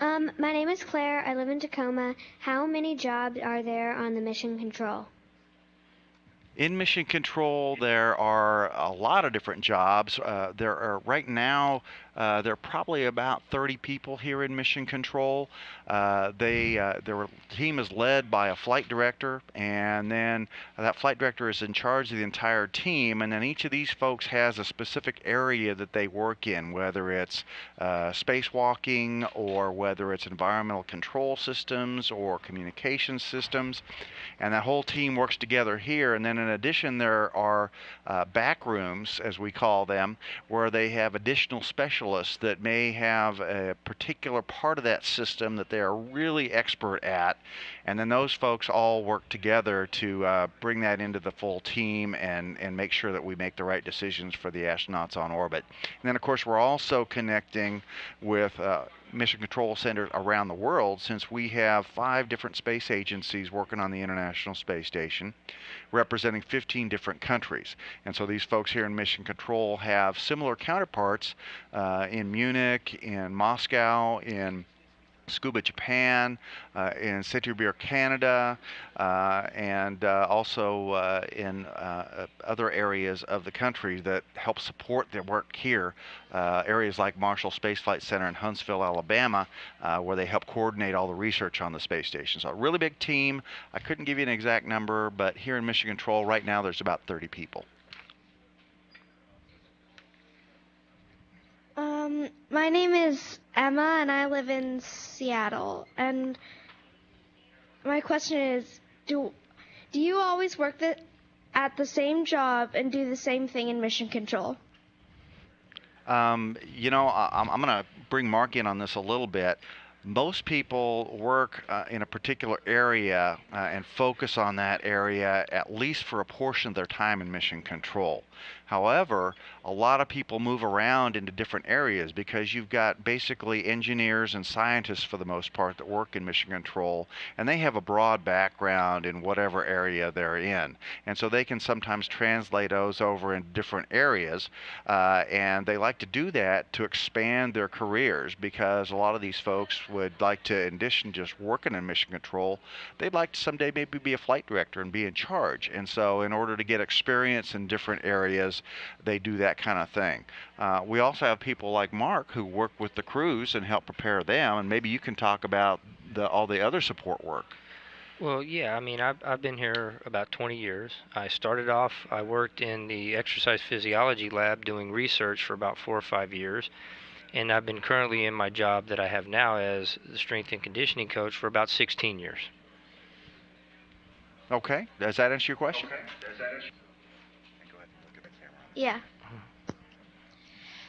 My name is Claire. I live in Tacoma. How many jobs are there on the mission control? In mission control, there are a lot of different jobs. There are right now, there are probably about 30 people here in mission control. Their team is led by a flight director, and then that flight director is in charge of the entire team. And then each of these folks has a specific area that they work in, whether it's spacewalking or whether it's environmental control systems or communication systems, and that whole team works together here. And then in addition, there are back rooms, as we call them, where they have additional specialists that may have a particular part of that system that they are really expert at. And then those folks all work together to bring that into the full team and make sure that we make the right decisions for the astronauts on orbit. And then, of course, we're also connecting with mission control centers around the world, since we have 5 different space agencies working on the International Space Station, representing 15 different countries. And so these folks here in mission control have similar counterparts in Munich, in Moscow, in Scuba Japan, in Saint-Hubert, Canada, and also in other areas of the country that help support their work here. Areas like Marshall Space Flight Center in Huntsville, Alabama, where they help coordinate all the research on the space station. So a really big team. I couldn't give you an exact number, but here in Mission Control right now there's about 30 people. My name is Emma, and I live in Seattle. And my question is, do you always work at the same job and do the same thing in mission control? I'm going to bring Mark in on this a little bit. Most people work in a particular area and focus on that area at least for a portion of their time in mission control. However, a lot of people move around into different areas because you've got basically engineers and scientists for the most part that work in mission control, and they have a broad background in whatever area they're in. And so they can sometimes translate those over in different areas, and they like to do that to expand their careers, because a lot of these folks would like to, in addition to just working in mission control, they'd like to someday maybe be a flight director and be in charge. And so in order to get experience in different areas, they do that kind of thing. We also have people like Mark who work with the crews and help prepare them, and maybe you can talk about all the other support work. Well, yeah, I mean, I've been here about 20 years. I started off, I worked in the exercise physiology lab doing research for about 4 or 5 years, and I've been currently in my job that I have now as the strength and conditioning coach for about 16 years. Okay, does that answer your question? Okay. Yeah.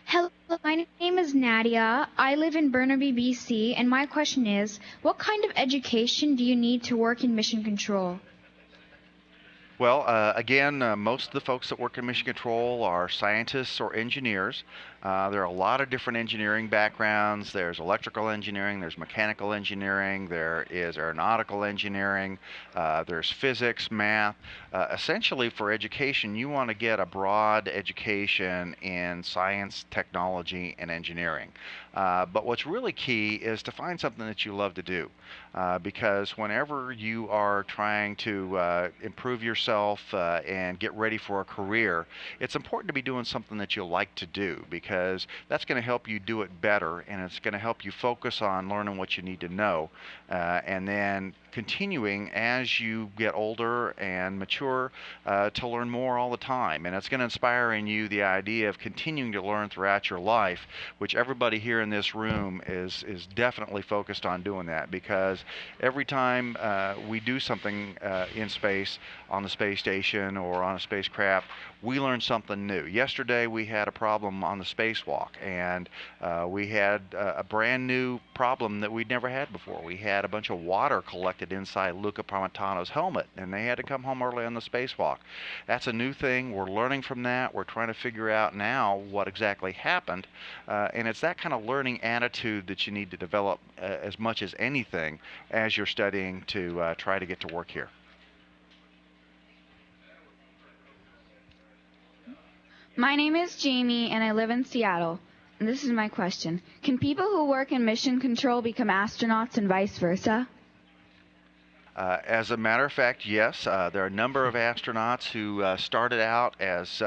Hello, my name is Nadia. I live in Burnaby, BC, and my question is, what kind of education do you need to work in mission control? Well, again, most of the folks that work in mission control are scientists or engineers. There are a lot of different engineering backgrounds. There's electrical engineering, there's mechanical engineering, there is aeronautical engineering, there's physics, math. Essentially, for education, you want to get a broad education in science, technology, and engineering. But what's really key is to find something that you love to do, because whenever you are trying to improve yourself and get ready for a career, it's important to be doing something that you like to do, because that's going to help you do it better, and it's going to help you focus on learning what you need to know, and then continuing as you get older and mature to learn more all the time. And it's going to inspire in you the idea of continuing to learn throughout your life, which everybody here in this room is definitely focused on doing that, because every time we do something in space, on the space station or on a spacecraft, we learn something new. Yesterday we had a problem on the spacewalk, and we had a brand new problem that we'd never had before. We had a bunch of water collected inside Luca Parmitano's helmet, and they had to come home early on the spacewalk. That's a new thing. We're learning from that. We're trying to figure out now what exactly happened, and it's that kind of learning attitude that you need to develop as much as anything as you're studying to try to get to work here. My name is Jamie, and I live in Seattle. This is my question. Can people who work in mission control become astronauts and vice versa? As a matter of fact, yes. There are a number of astronauts who started out as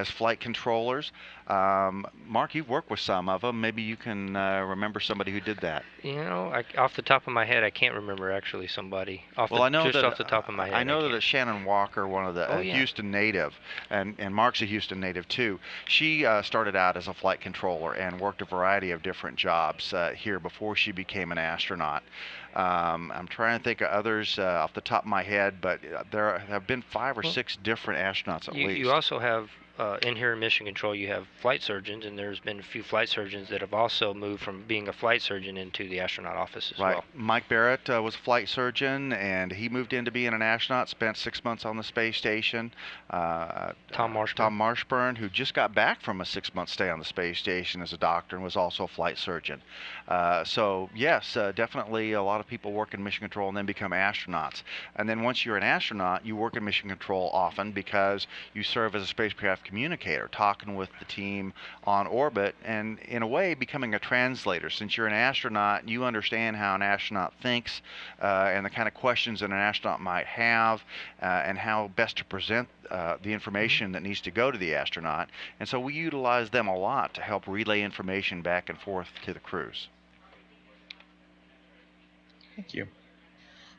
flight controllers. Mark, you've worked with some of them. Maybe you can remember somebody who did that. You know, off the top of my head, I can't remember actually somebody. Well, I know Just that off the top of my head, I know can't. that Shannon Walker, one of the Oh, yeah. Houston native, and Mark's a Houston native too. She started out as a flight controller and worked a variety of different jobs here before she became an astronaut. I'm trying to think of others off the top of my head, but there have been 5 or 6 different astronauts at least. You also have, in here in Mission Control, you have flight surgeons, and there's been a few flight surgeons that have also moved from being a flight surgeon into the astronaut office as Right. well. Mike Barrett was a flight surgeon, and he moved into being an astronaut, spent 6 months on the space station. Tom Marshburn, who just got back from a 6-month stay on the space station as a doctor and was also a flight surgeon. So yes, definitely a lot of people work in mission control and then become astronauts. And then once you're an astronaut, you work in mission control often because you serve as a spacecraft communicator, talking with the team on orbit and in a way becoming a translator. Since you're an astronaut, you understand how an astronaut thinks and the kind of questions that an astronaut might have and how best to present the information that needs to go to the astronaut. And so we utilize them a lot to help relay information back and forth to the crews. Thank you.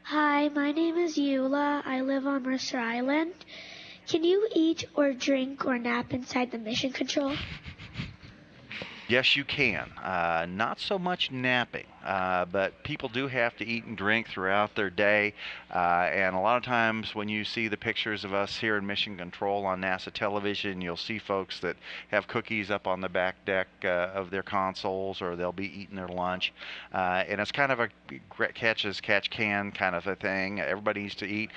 Hi, my name is Eula. I live on Mercer Island. Can you eat or drink or nap inside the mission control? Yes, you can. Not so much napping, but people do have to eat and drink throughout their day. And a lot of times when you see the pictures of us here in Mission Control on NASA television, you'll see folks that have cookies up on the back deck of their consoles, or they'll be eating their lunch. And it's kind of a catch as catch can kind of a thing. Everybody needs to eat.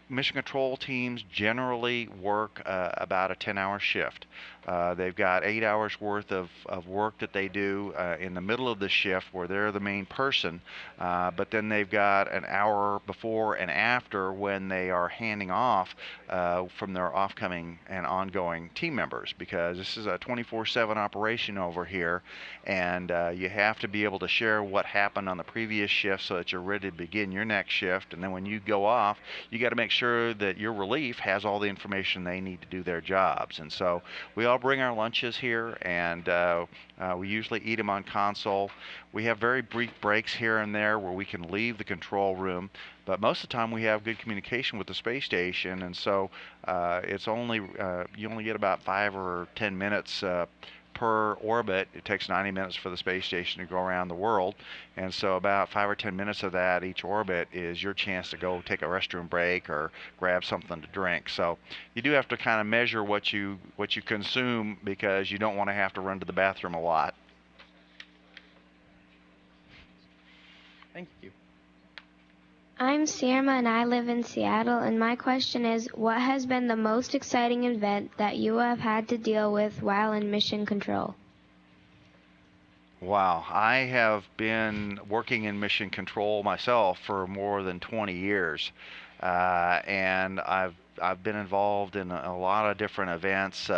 Mission control teams generally work about a 10-hour shift. They've got 8 hours worth of work that they do in the middle of the shift where they're the main person, but then they've got an hour before and after when they are handing off from their off-coming and ongoing team members, because this is a 24/7 operation over here, and you have to be able to share what happened on the previous shift so that you're ready to begin your next shift. And then when you go off, you got to make sure that your relief has all the information they need to do their jobs. And so we all bring our lunches here, and we usually eat them on console. We have very brief breaks here and there where we can leave the control room, but most of the time we have good communication with the space station, and so it's only you only get about 5 or 10 minutes per orbit. It takes 90 minutes for the space station to go around the world, and so about 5 or 10 minutes of that each orbit is your chance to go take a restroom break or grab something to drink. So you do have to kind of measure what you consume, because you don't want to have to run to the bathroom a lot. Thank you. I'm Sierma and I live in Seattle, and my question is, what has been the most exciting event that you have had to deal with while in mission control? Wow, I have been working in mission control myself for more than 20 years, and I've been involved in a lot of different events,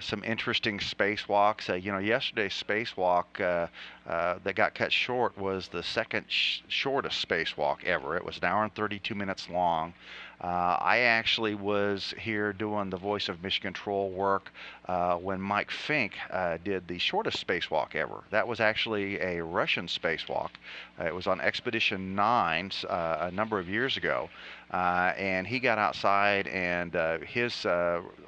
some interesting spacewalks. You know, yesterday's spacewalk that got cut short was the second shortest spacewalk ever. It was an hour and 32 minutes long. I actually was here doing the voice of mission control work when Mike Fink did the shortest spacewalk ever. That was actually a Russian spacewalk. It was on Expedition 9 a number of years ago, and he got outside, and his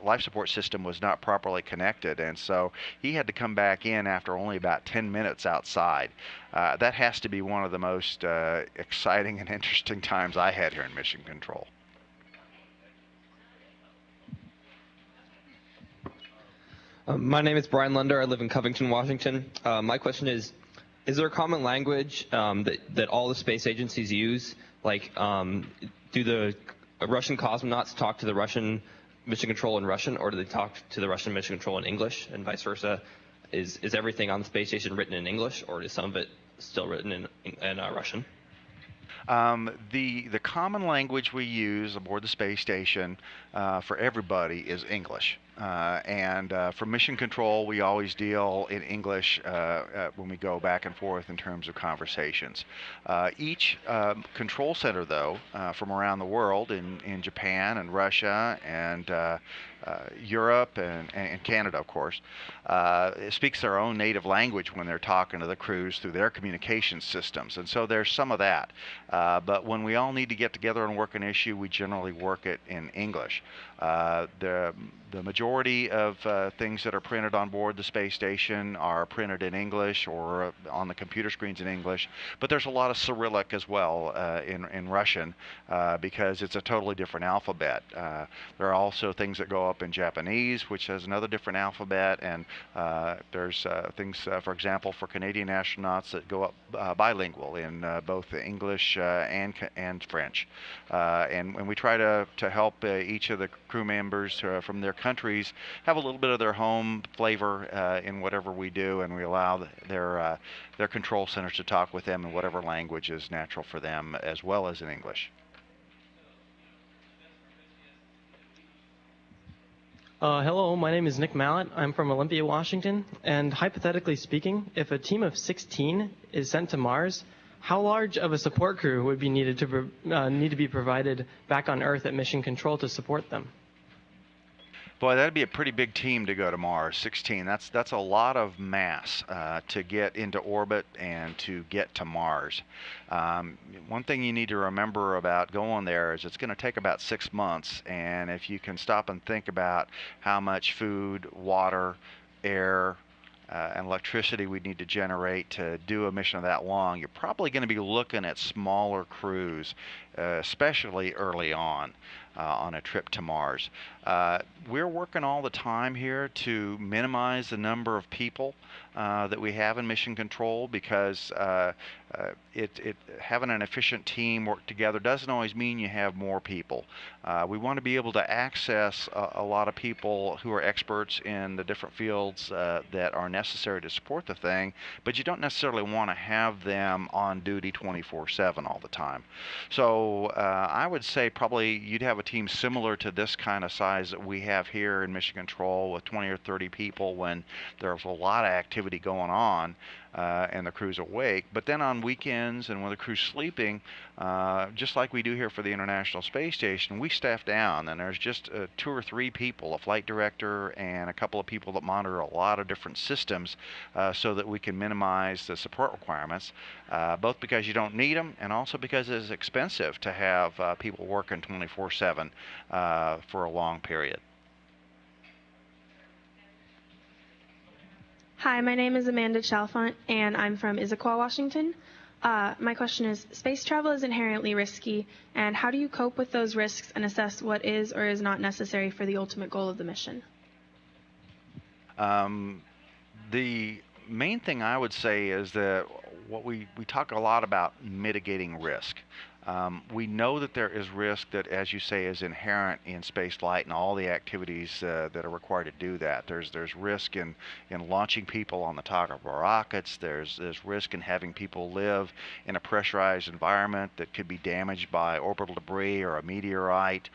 life support system was not properly connected, and so he had to come back in after only about 10 minutes outside. That has to be one of the most exciting and interesting times I had here in mission control. My name is Brian Lunder. I live in Covington, Washington. My question is there a common language that all the space agencies use? Like, do the Russian cosmonauts talk to the Russian mission control in Russian, or do they talk to the Russian mission control in English, and vice versa? Is everything on the space station written in English, or is some of it still written in Russian? The common language we use aboard the space station for everybody is English. For mission control, we always deal in English when we go back and forth in terms of conversations. Each control center, though, from around the world, in Japan and Russia and Europe and Canada, of course, speaks their own native language when they're talking to the crews through their communication systems. And so there's some of that. But when we all need to get together and work an issue, we generally work it in English. The majority of things that are printed on board the space station are printed in English or on the computer screens in English, but there's a lot of Cyrillic as well in Russian because it's a totally different alphabet. There are also things that go up in Japanese, which has another different alphabet, and there's things, for example, for Canadian astronauts that go up bilingual in both English and French. And we try to help each of the crew members from their countries have a little bit of their home flavor in whatever we do, and we allow their control centers to talk with them in whatever language is natural for them, as well as in English. Hello, my name is Nick Mallett. I'm from Olympia, Washington. And hypothetically speaking, if a team of 16 is sent to Mars, how large of a support crew would be needed to need to be provided back on Earth at Mission Control to support them? Boy, that'd be a pretty big team to go to Mars. 16. That's a lot of mass to get into orbit and to get to Mars. One thing you need to remember about going there is it's going to take about 6 months, and if you can stop and think about how much food, water, air, and electricity we need to generate to do a mission that long, you're probably going to be looking at smaller crews, especially early on a trip to Mars. We're working all the time here to minimize the number of people that we have in mission control because having an efficient team work together doesn't always mean you have more people. We want to be able to access a lot of people who are experts in the different fields that are necessary to support the thing, but you don't necessarily want to have them on duty 24/7 all the time. So I would say probably you'd have a team similar to this kind of size that we have here in Mission Control with 20 or 30 people when there's a lot of activity going on and the crew's awake. But then on weekends and when the crew's sleeping, just like we do here for the International Space Station, we staff down, and there's just 2 or 3 people, a flight director and a couple of people that monitor a lot of different systems so that we can minimize the support requirements, both because you don't need them and also because it's expensive to have people working 24/7 for a long period. Hi, my name is Amanda Chalfont, and I'm from Issaquah, Washington. My question is, space travel is inherently risky, and how do you cope with those risks and assess what is or is not necessary for the ultimate goal of the mission? The main thing I would say is that what we talk a lot about mitigating risk. We know that there is risk that, as you say, is inherent in space flight and all the activities that are required to do that. There's risk in launching people on the top of our rockets. There's risk in having people live in a pressurized environment that could be damaged by orbital debris or a meteorite.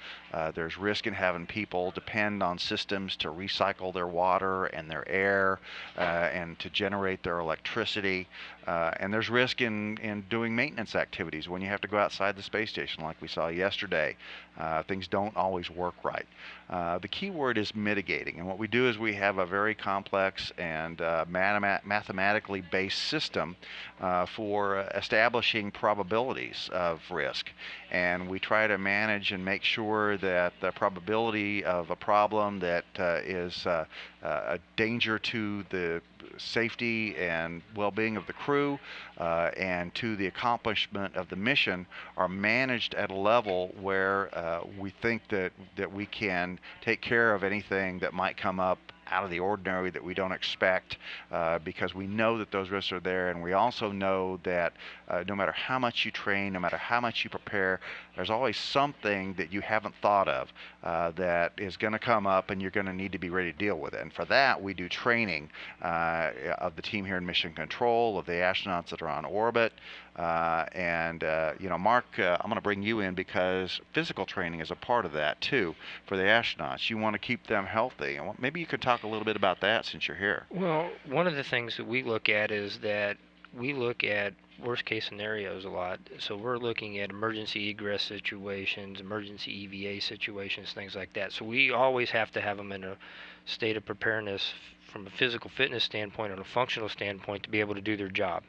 There's risk in having people depend on systems to recycle their water and their air and to generate their electricity. And there's risk in doing maintenance activities when you have to go outside the space station like we saw yesterday. Things don't always work right. The key word is mitigating, and what we do is we have a very complex and mathematically based system for establishing probabilities of risk, and we try to manage and make sure that the probability of a problem that is a danger to the safety and well-being of the crew and to the accomplishment of the mission are managed at a level where we think that we can take care of anything that might come up out of the ordinary that we don't expect, because we know that those risks are there, and we also know that no matter how much you train, no matter how much you prepare, there's always something that you haven't thought of that is going to come up, and you're going to need to be ready to deal with it. And for that, we do training of the team here in Mission Control, of the astronauts that are on orbit. You know, Mark, I'm going to bring you in because physical training is a part of that too for the astronauts. You want to keep them healthy. And maybe you could talk a little bit about that since you're here. Well, one of the things that we look at is that we look at worst case scenarios a lot. So we're looking at emergency egress situations, emergency EVA situations, things like that. So we always have to have them in a state of preparedness from a physical fitness standpoint or a functional standpoint to be able to do their job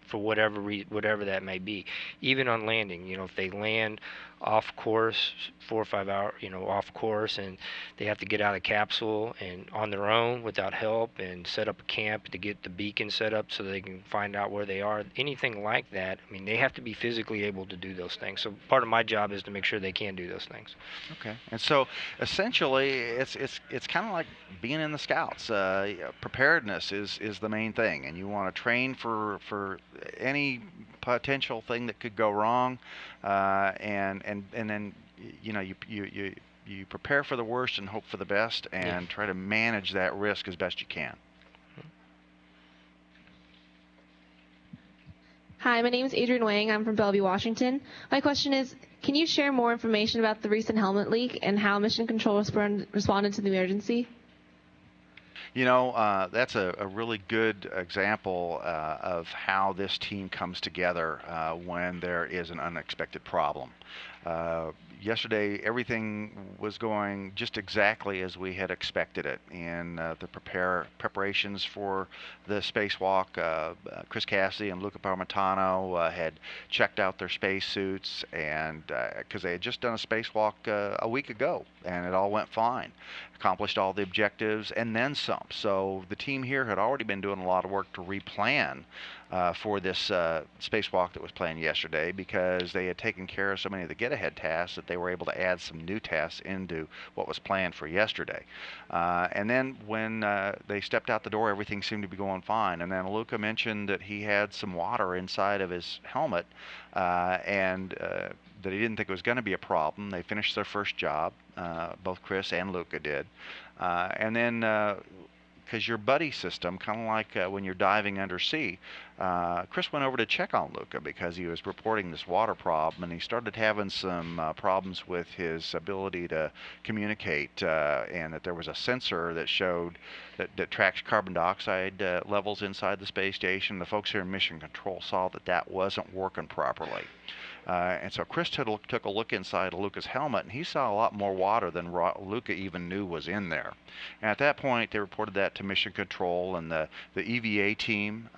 for whatever that may be. Even on landing, you know, if they land off course, 4 or 5 hours, you know, off course, and they have to get out of capsule and on their own without help and set up a camp to get the beacon set up so they can find out where they are, anything like that. I mean, they have to be physically able to do those things. So part of my job is to make sure they can do those things. Okay. And so essentially it's kind of like being in the Scouts. Preparedness is the main thing, and you want to train for any potential thing that could go wrong, and then you know you prepare for the worst and hope for the best, and try to manage that risk as best you can. Hi, my name is Adrian Wang. I'm from Bellevue, Washington. My question is, can you share more information about the recent helmet leak and how Mission Control responded to the emergency? You know, that's a really good example of how this team comes together when there is an unexpected problem. Yesterday, everything was going just exactly as we had expected it in the preparations for the spacewalk. Chris Cassidy and Luca Parmitano had checked out their spacesuits, and because they had just done a spacewalk a week ago, and it all went fine. Accomplished all the objectives and then some. So the team here had already been doing a lot of work to replan for this spacewalk that was planned yesterday, because they had taken care of so many of the get-ahead tasks that they were able to add some new tasks into what was planned for yesterday. And then when they stepped out the door, everything seemed to be going fine. And then Luca mentioned that he had some water inside of his helmet, and that he didn't think it was going to be a problem. They finished their first job, both Chris and Luca did. And then because your buddy system, kind of like when you're diving undersea, Chris went over to check on Luca because he was reporting this water problem, and he started having some problems with his ability to communicate, and that there was a sensor that showed that tracks carbon dioxide levels inside the space station. The folks here in Mission Control saw that wasn't working properly. And so Chris took a look inside Luca's helmet, and he saw a lot more water than Luca even knew was in there. And at that point, they reported that to Mission Control, and the EVA team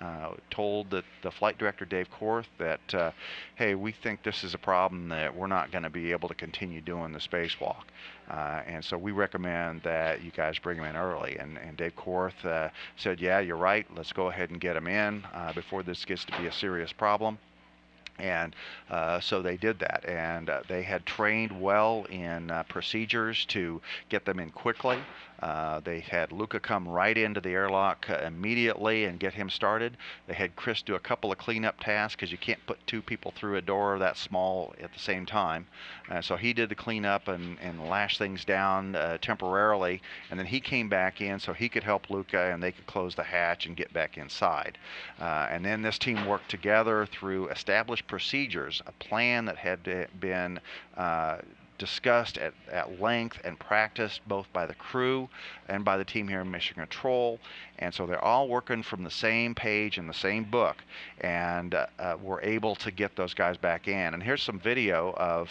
told the flight director, Dave Korth, that, hey, we think this is a problem that we're not going to be able to continue doing the spacewalk. And so we recommend that you guys bring him in early. And Dave Korth said, yeah, you're right, let's go ahead and get him in before this gets to be a serious problem. And so they did that, and they had trained well in procedures to get them in quickly. They had Luca come right into the airlock immediately and get him started. They had Chris do a couple of cleanup tasks, because you can't put 2 people through a door that small at the same time. So he did the cleanup and lash things down temporarily, and then he came back in so he could help Luca, and they could close the hatch and get back inside. And then this team worked together through established procedures, a plan that had been discussed at length and practiced both by the crew and by the team here in Mission Control. And so they're all working from the same page in the same book, and we're able to get those guys back in. And here's some video of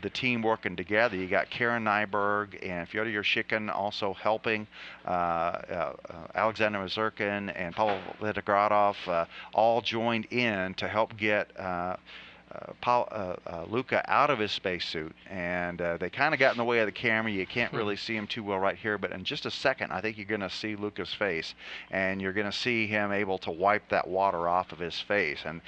the team working together. You got Karen Nyberg and Fyodor Yurshikin also helping, Alexander Mazurkin and Pavel Litogradov all joined in to help get Luca out of his spacesuit, and they kind of got in the way of the camera. You can't really see him too well right here, but in just a second I think you're going to see Luca's face, and you're going to see him able to wipe that water off of his face, and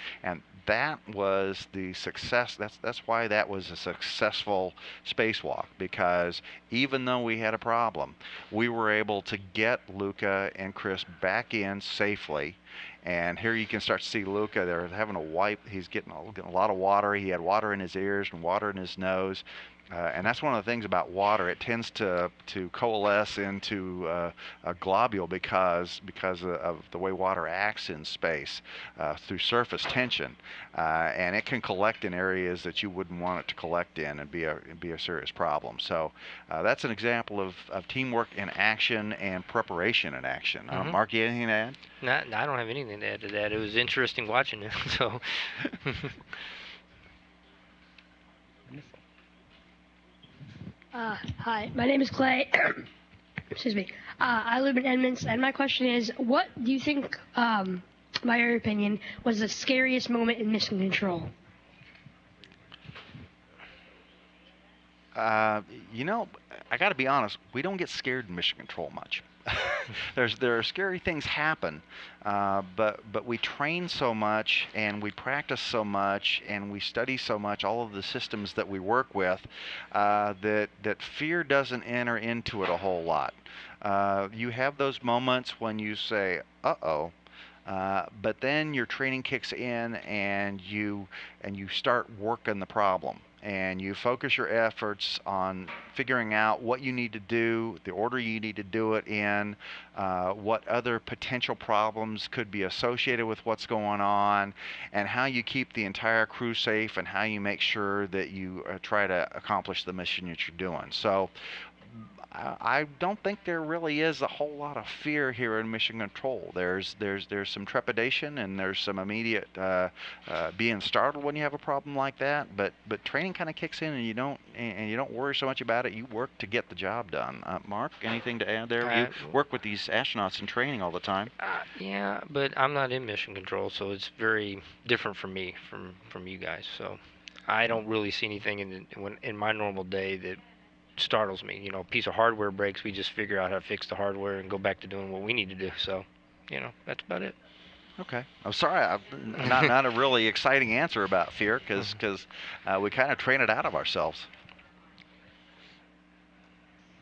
that was the success. That's why that was a successful spacewalk, because even though we had a problem, we were able to get Luca and Chris back in safely. And here you can start to see Luca. They're having a wipe. He's getting a lot of water. He had water in his ears and water in his nose. And that's one of the things about water. It tends to coalesce into a globule because of the way water acts in space through surface tension, and it can collect in areas that you wouldn't want it to collect in and be a serious problem. So that's an example of teamwork in action and preparation in action. Mark, you anything to add? No, I don't have anything to add to that. It was interesting watching it. So. Hi, my name is Clay. Excuse me. I live in Edmonds, and my question is, what do you think, by your opinion, was the scariest moment in Mission Control? You know, I got to be honest. We don't get scared in Mission Control much. There are scary things happen, but we train so much and we practice so much and we study so much all of the systems that we work with that fear doesn't enter into it a whole lot. You have those moments when you say, "Uh-oh." But then your training kicks in and you start working the problem, and you focus your efforts on figuring out what you need to do, the order you need to do it in, what other potential problems could be associated with what's going on, and how you keep the entire crew safe, and how you make sure that you try to accomplish the mission that you're doing. So I don't think there really is a whole lot of fear here in Mission Control. There's some trepidation, and there's some immediate being startled when you have a problem like that. But training kind of kicks in, and you don't worry so much about it. You work to get the job done. Mark, anything to add there? You work with these astronauts in training all the time. Yeah, but I'm not in Mission Control, so it's very different from me, from you guys. So I don't really see anything in my normal day that startles me. You know, a piece of hardware breaks, we just figure out how to fix the hardware and go back to doing what we need to do. So, you know, that's about it. Okay. I'm sorry, not a really exciting answer about fear, because we kind of train it out of ourselves.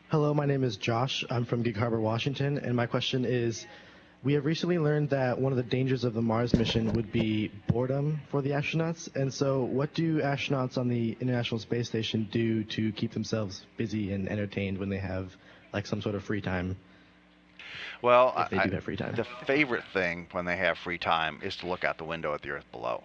Hello, my name is Josh. I'm from Gig Harbor, Washington, and my question is, we have recently learned that one of the dangers of the Mars mission would be boredom for the astronauts. And so what do astronauts on the International Space Station do to keep themselves busy and entertained when they have like some sort of free time? Well, if they do have free time. The favorite thing when they have free time is to look out the window at the Earth below.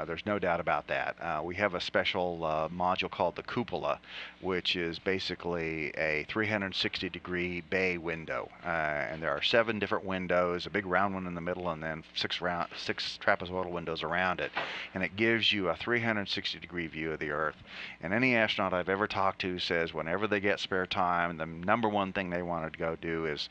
There's no doubt about that. We have a special module called the cupola, which is basically a 360-degree bay window. And there are 7 different windows, a big round one in the middle, and then 6 trapezoidal windows around it. And it gives you a 360-degree view of the Earth. And any astronaut I've ever talked to says whenever they get spare time, the number one thing they want to go do is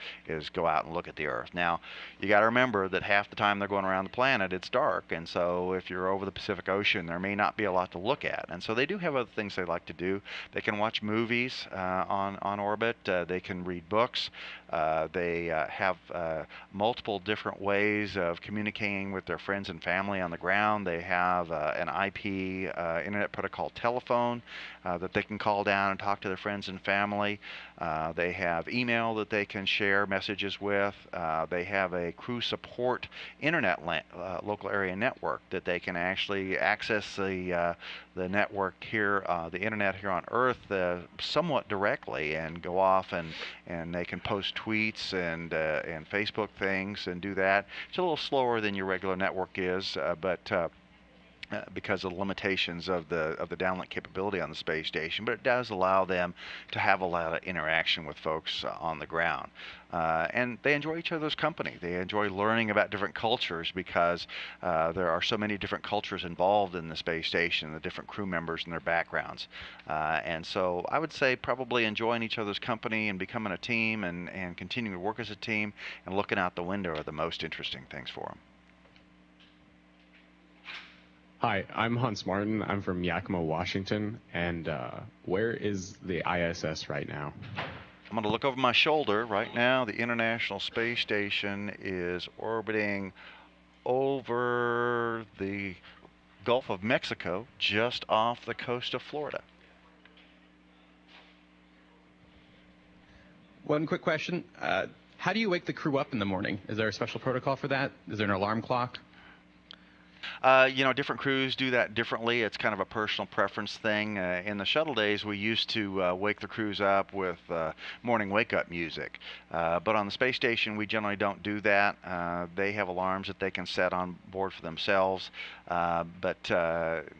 go out and look at the Earth. Now, you got to remember that half the time they're going around the planet, it's dark. And so if you're over the Pacific Ocean, there may not be a lot to look at. And so they do have other things they like to do. They can watch movies on orbit. They can read books. They have multiple different ways of communicating with their friends and family on the ground. They have an IP Internet Protocol telephone that they can call down and talk to their friends and family. They have email that they can share messages with. They have a crew support internet local area network that they can actually access the network here, the internet here on Earth, somewhat directly, and go off and they can post tweets and Facebook things and do that. It's a little slower than your regular network is, but because of the limitations of the downlink capability on the space station, but it does allow them to have a lot of interaction with folks on the ground. And they enjoy each other's company. They enjoy learning about different cultures because there are so many different cultures involved in the space station, the different crew members and their backgrounds. And so I would say probably enjoying each other's company and becoming a team and continuing to work as a team and looking out the window are the most interesting things for them. Hi, I'm Hans Martin. I'm from Yakima, Washington. And where is the ISS right now? I'm going to look over my shoulder. Right now, the International Space Station is orbiting over the Gulf of Mexico, just off the coast of Florida. One quick question. How do you wake the crew up in the morning? Is there a special protocol for that? Is there an alarm clock? Different crews do that differently. It's kind of a personal preference thing. In the shuttle days, we used to wake the crews up with morning wake-up music. But on the space station, we generally don't do that. They have alarms that they can set on board for themselves, but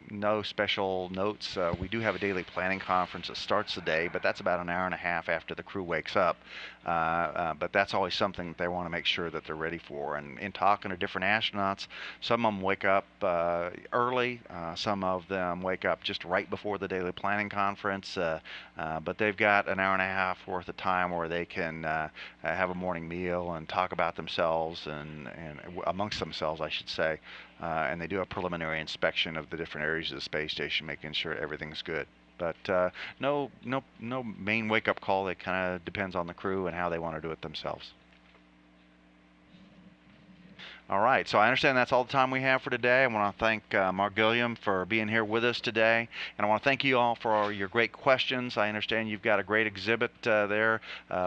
no special notes. We do have a daily planning conference that starts the day, but that's about an hour and a half after the crew wakes up. But that's always something that they want to make sure that they're ready for. And in talking to different astronauts, some of them wake up early. Some of them wake up just right before the daily planning conference, but they've got an hour and a half worth of time where they can have a morning meal and talk about themselves and amongst themselves, I should say. And they do a preliminary inspection of the different areas of the space station, making sure everything's good. But no main wake-up call. It kind of depends on the crew and how they want to do it themselves. All right, so I understand that's all the time we have for today. I want to thank Mark Guilliams for being here with us today. And I want to thank you all for your great questions. I understand you've got a great exhibit there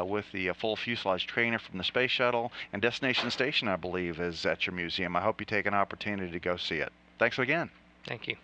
with the full fuselage trainer from the space shuttle. And Destination Station, I believe, is at your museum. I hope you take an opportunity to go see it. Thanks again. Thank you.